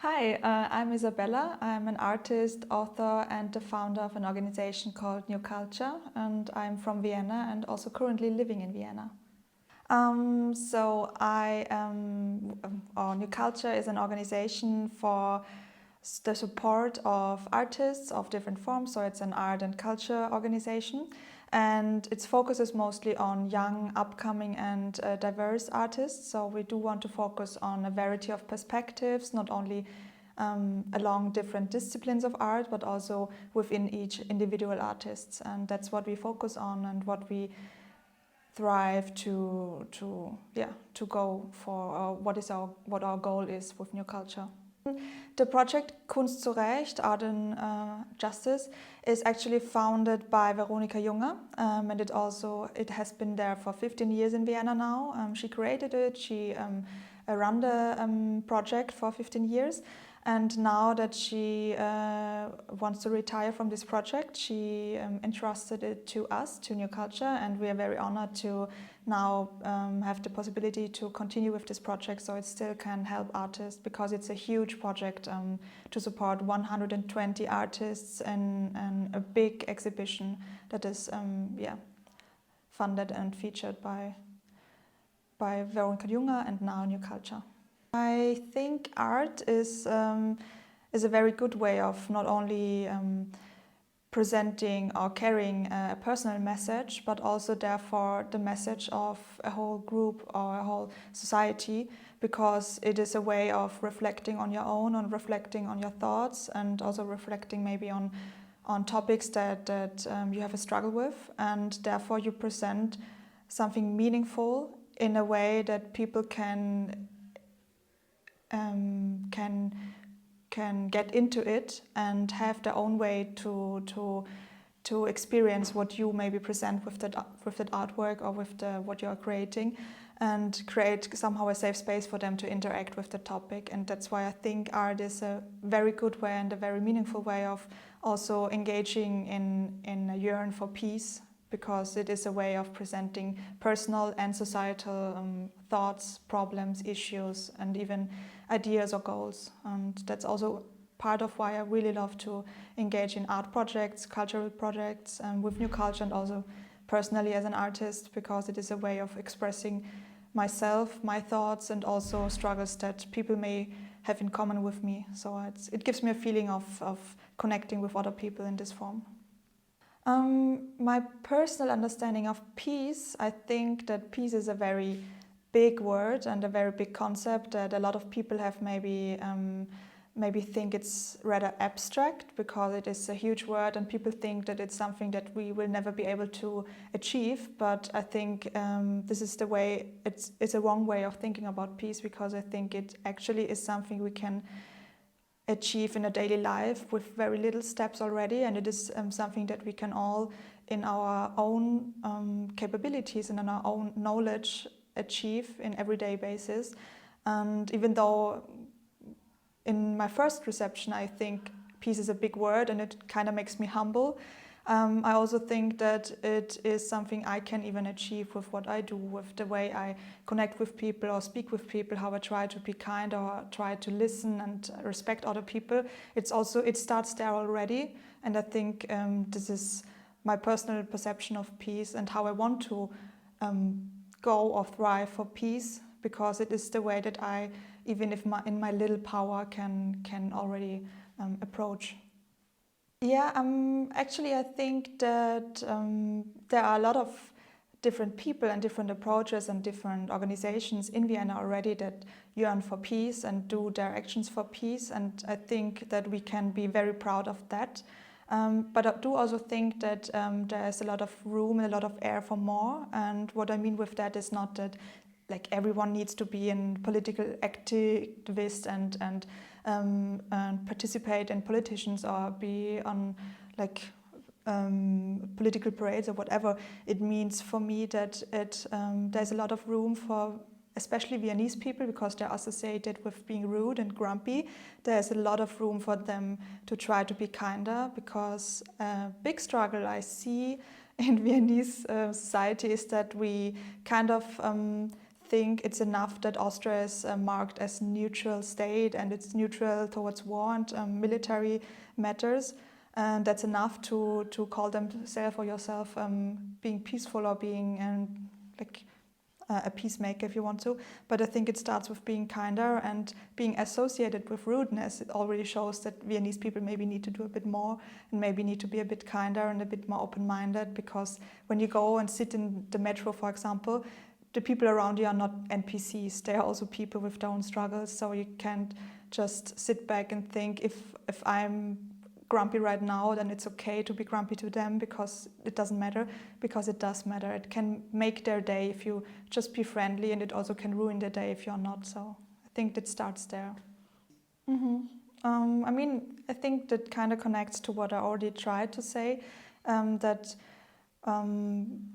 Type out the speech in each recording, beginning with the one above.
Hi, I'm Isabella. I'm an artist, author, and the founder of an organization called New Culture, and I'm from Vienna and also currently living in Vienna. New Culture is an organization for the support of artists of different forms, so it's an art and culture organization. And its focus is mostly on young, upcoming, and diverse artists. So we do want to focus on a variety of perspectives, not only along different disciplines of art, but also within each individual artist. And that's what we focus on and what we thrive to go for. What our goal is with New Culture. The project Kunst zu Recht, Art and Justice, is actually founded by Veronika Junge, and it has been there for 15 years in Vienna now. She created it. She ran the project for 15 years, and now that she wants to retire from this project, she entrusted it to us, to New Culture, and we are very honored to now have the possibility to continue with this project, so it still can help artists, because it's a huge project to support 120 artists in a big exhibition that is funded and featured by Veronika Junge and now New Culture. I think art is a very good way of not only presenting or carrying a personal message, but also therefore the message of a whole group or a whole society, because it is a way of reflecting on your own, on reflecting on your thoughts, and also reflecting maybe on topics that you have a struggle with, and therefore you present something meaningful in a way that people can get into it and have their own way to experience what you maybe present with that artwork or with what you are creating, and create somehow a safe space for them to interact with the topic. And that's why I think art is a very good way and a very meaningful way of also engaging in a yearn for peace, because it is a way of presenting personal and societal thoughts, problems, issues, and even ideas or goals. And that's also part of why I really love to engage in art projects, cultural projects, with New Culture, and also personally as an artist, because it is a way of expressing myself, my thoughts, and also struggles that people may have in common with me. So it gives me a feeling of connecting with other people in this form. My personal understanding of peace, I think that peace is a very big word and a very big concept that a lot of people have maybe think it's rather abstract, because it is a huge word and people think that it's something that we will never be able to achieve. But I think this is it's a wrong way of thinking about peace, because I think it actually is something we can achieve in a daily life with very little steps already, and it is something that we can all, in our own capabilities and in our own knowledge, achieve in everyday basis. And even though in my first reception I think peace is a big word and it kind of makes me humble, I also think that it is something I can even achieve with what I do, with the way I connect with people or speak with people, how I try to be kind or try to listen and respect other people. It starts there already, and I think this is my personal perception of peace and how I want to go or thrive for peace, because it is the way that I, even if in my little power, can already approach. Yeah, actually I think that there are a lot of different people and different approaches and different organizations in Vienna already that yearn for peace and do their actions for peace, and I think that we can be very proud of that. But I do also think that there is a lot of room and a lot of air for more, and what I mean with that is not that like everyone needs to be a political activist and participate in politicians or be on political parades or whatever. It means for me that there's a lot of room for especially Viennese people, because they're associated with being rude and grumpy. There's a lot of room for them to try to be kinder, because a big struggle I see in Viennese society is that we kind of think it's enough that Austria is marked as neutral state and it's neutral towards war and military matters. And that's enough to call themselves or yourself being peaceful or being like a peacemaker if you want to. But I think it starts with being kinder and being associated with rudeness. It already shows that Viennese people maybe need to do a bit more and maybe need to be a bit kinder and a bit more open-minded, because when you go and sit in the metro, for example, the people around you are not NPCs. They are also people with their own struggles. So you can't just sit back and think if I'm grumpy right now, then it's okay to be grumpy to them, because it doesn't matter, because it does matter. It can make their day if you just be friendly, and it also can ruin their day if you're not. So I think that starts there. I mean, I think that kind of connects to what I already tried to say, that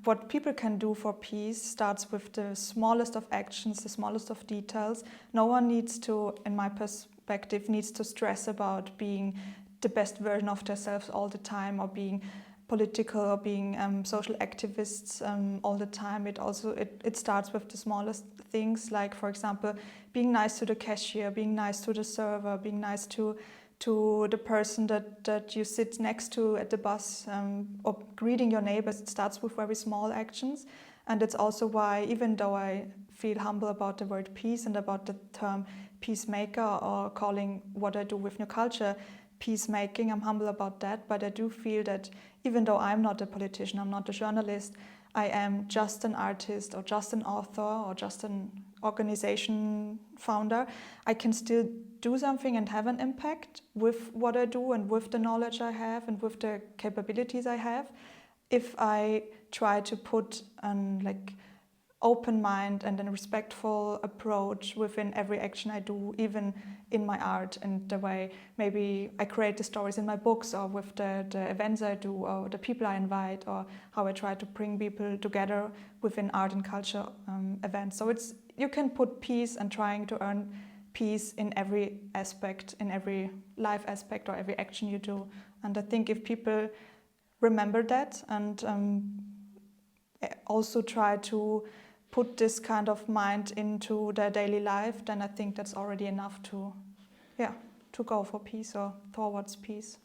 what people can do for peace starts with the smallest of actions, the smallest of details. No one needs to, in my perspective, needs to stress about being the best version of themselves all the time, or being political, or being social activists all the time. It starts with the smallest things, like, for example, being nice to the cashier, being nice to the server, being nice to the person that you sit next to at the bus, or greeting your neighbors. It starts with very small actions. And it's also why, even though I feel humble about the word peace and about the term peacemaker, or calling what I do with New Culture peacemaking, I'm humble about that. But I do feel that even though I'm not a politician, I'm not a journalist, I am just an artist, or just an author, or just an organization founder, I can still do something and have an impact with what I do and with the knowledge I have and with the capabilities I have, if I try to put an open mind and a respectful approach within every action I do, even in my art, and the way maybe I create the stories in my books, or with the events I do, or the people I invite, or how I try to bring people together within art and culture events. So you can put peace and trying to earn peace in every aspect, in every life aspect, or every action you do. And I think if people remember that and also try to put this kind of mind into their daily life, then I think that's already enough to go for peace or towards peace.